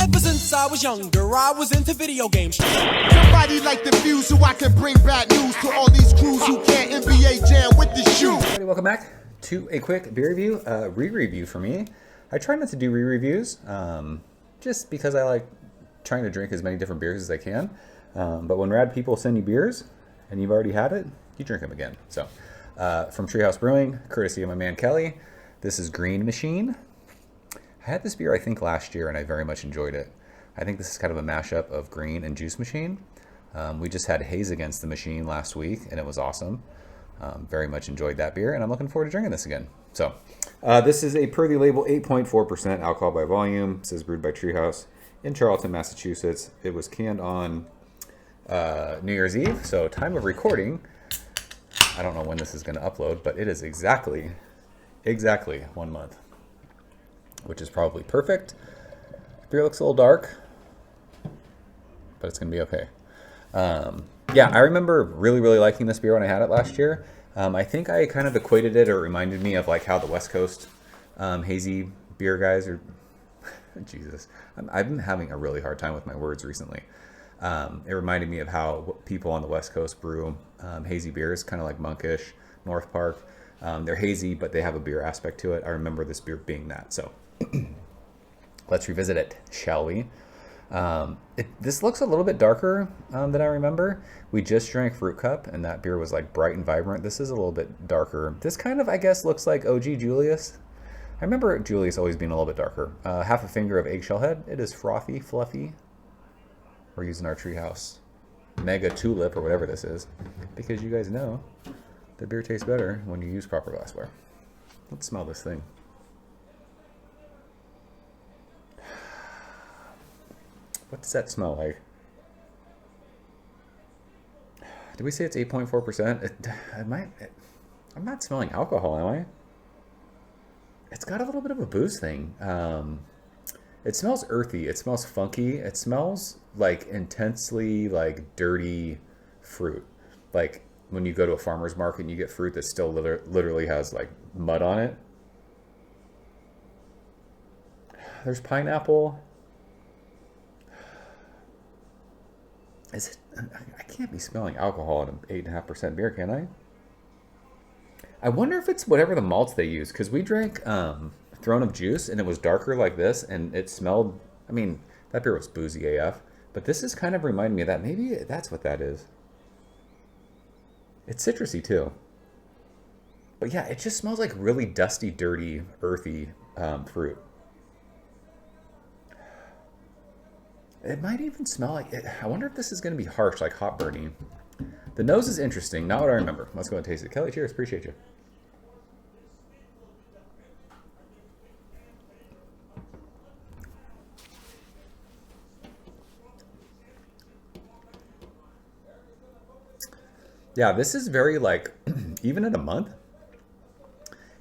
Ever since I was younger, I was into video games. Somebody like the Fuse so I can bring bad news to all these crews who can't NBA jam with the shoe. Everybody, welcome back to a quick beer review, re-review for me. I try not to do re-reviews, just because I like trying to drink as many different beers as I can. But when rad people send you beers and you've already had it, you drink them again. So, from Treehouse Brewing, courtesy of my man Kelly, this is Green Machine. I had this beer, I think, last year, and I very much enjoyed it. I think this is kind of a mashup of Green and Juice Machine. We just had Haze Against the Machine last week, and it was awesome. Very much enjoyed that beer, and I'm looking forward to drinking this again. So, this is a per the label 8.4% alcohol by volume. It says brewed by Treehouse in Charlton, Massachusetts. It was canned on New Year's Eve, so time of recording, I don't know when this is going to upload, but it is exactly 1 month, which is probably perfect. Beer looks a little dark, but it's going to be okay. Yeah, I remember really liking this beer when I had it last year. I think I kind of equated it, or it reminded me of like how the West Coast hazy beer guys are. Jesus, I've been having a really hard time with my words recently. It reminded me of how people on the West Coast brew hazy beers, kind of like Monkish, North Park. They're hazy, but they have a beer aspect to it. I remember this beer being that. So let's revisit it, shall we? This looks a little bit darker than I remember. We just drank Fruit Cup, and that beer was like bright and vibrant. This is a little bit darker. This kind of, I guess, looks like OG Julius. I remember Julius always being a little bit darker. Half a finger of eggshell head. It is frothy, fluffy. We're using our Treehouse Mega Tulip, or whatever this is, because you guys know the beer tastes better when you use proper glassware. Let's smell this thing. What does that smell like? Did we say it's 8.4%? I'm not smelling alcohol, am I? It's got a little bit of a booze thing. It smells earthy. It smells funky. It smells like intensely like dirty fruit. Like when you go to a farmer's market and you get fruit that still literally has like mud on it. There's pineapple. Is it? I can't be smelling alcohol in an 8.5% beer, can I? I wonder if it's whatever the malts they use, because we drank Throne of Juice and it was darker like this, and it smelled. I mean, that beer was boozy AF, but this is kind of reminding me of that. Maybe that's what that is. It's citrusy too. But yeah, it just smells like really dusty, dirty, earthy fruit. It might even smell like it. I wonder if this is going to be harsh, like hot burning. The nose is interesting. Not what I remember. Let's go and taste it. Kelly, cheers. Appreciate you. Yeah, this is very like, even in a month,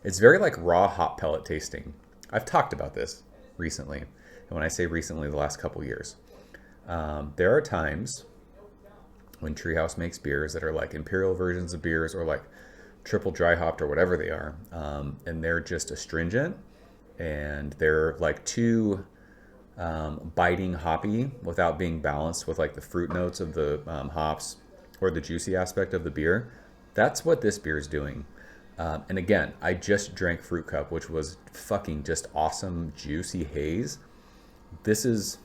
it's very like raw hop pellet tasting. I've talked about this recently. And when I say recently, the last couple years. There are times when Treehouse makes beers that are like imperial versions of beers, or like triple dry hopped, or whatever they are, and they're just astringent, and they're like too biting hoppy without being balanced with like the fruit notes of the hops or the juicy aspect of the beer. That's what this beer is doing. And again, I just drank Fruit Cup, which was fucking just awesome, juicy haze. This is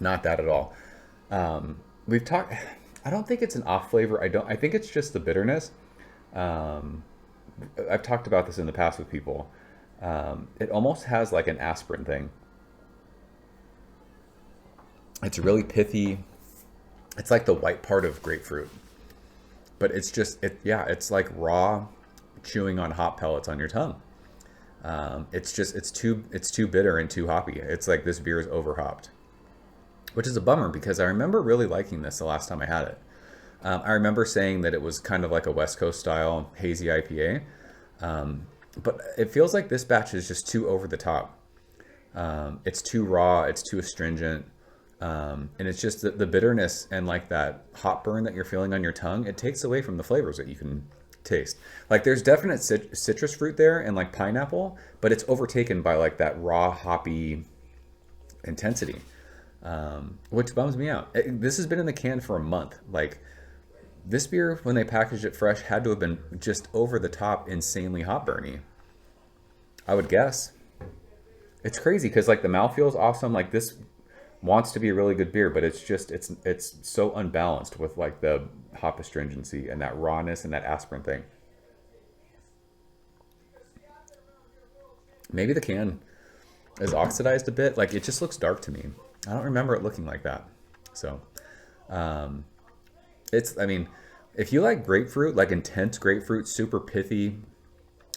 not that at all. We've talked. I don't think it's an off flavor. I think it's just the bitterness. I've talked about this in the past with people. It almost has like an aspirin thing. It's really pithy. It's like the white part of grapefruit, but it's just it's like raw chewing on hop pellets on your tongue. It's too bitter and too hoppy. It's like this beer is over hopped, which is a bummer, because I remember really liking this the last time I had it. I remember saying that it was kind of like a West Coast style hazy IPA, but it feels like this batch is just too over the top. It's too raw. It's too astringent. And it's just the bitterness and like that hop burn that you're feeling on your tongue. It takes away from the flavors that you can taste. Like there's definite citrus fruit there and like pineapple, but it's overtaken by like that raw hoppy intensity, which bums me out. This has been in the can for a month. Like, this beer, when they packaged it fresh, had to have been just over the top, insanely hop burny, I would guess. It's crazy because like the mouthfeel is awesome. Like, this wants to be a really good beer, but it's just it's so unbalanced with like the hop astringency and that rawness and that aspirin thing. Maybe the can is oxidized a bit. Like, it just looks dark to me. I don't remember it looking like that. So, I mean, if you like grapefruit, like intense grapefruit, super pithy,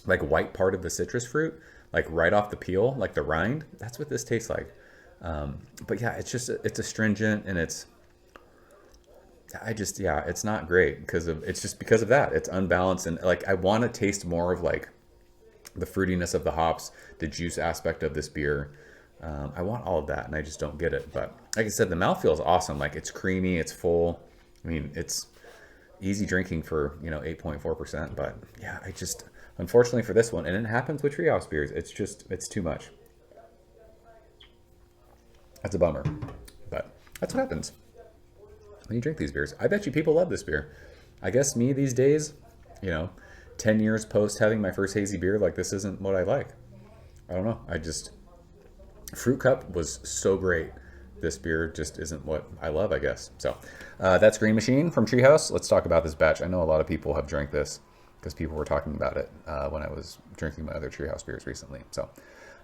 like white part of the citrus fruit, like right off the peel, like the rind, that's what this tastes like. But yeah, it's astringent and it's not great because of that. It's unbalanced, and like I want to taste more of like the fruitiness of the hops, the juice aspect of this beer. I want all of that, and I just don't get it. But like I said, the mouthfeel is awesome. Like, it's creamy, it's full. I mean, it's easy drinking for 8.4%. But yeah, unfortunately for this one, and it happens with treehouse beers, it's too much. That's a bummer, but that's what happens when you drink these beers. I bet you people love this beer. I guess me these days, 10 years post having my first hazy beer, like, this isn't what I like. I don't know. Fruit Cup was so great. This beer just isn't what I love, I guess. So that's Green Machine from Treehouse. Let's talk about this batch. I know a lot of people have drank this because people were talking about it when I was drinking my other Treehouse beers recently. So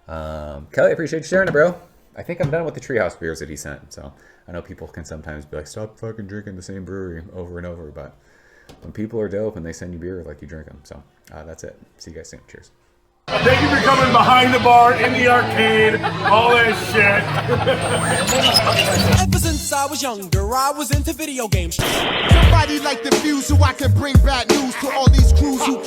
Kelly, I appreciate you sharing it, bro. I think I'm done with the Treehouse beers that he sent. So I know people can sometimes be like, stop fucking drinking the same brewery over and over. But when people are dope and they send you beer, like, you drink them. So that's it. See you guys soon. Cheers. Thank you for coming behind the bar, in the arcade, all that shit. Ever since I was younger, I was into video games. Somebody like the Fuse, so I can bring bad news to all these crews who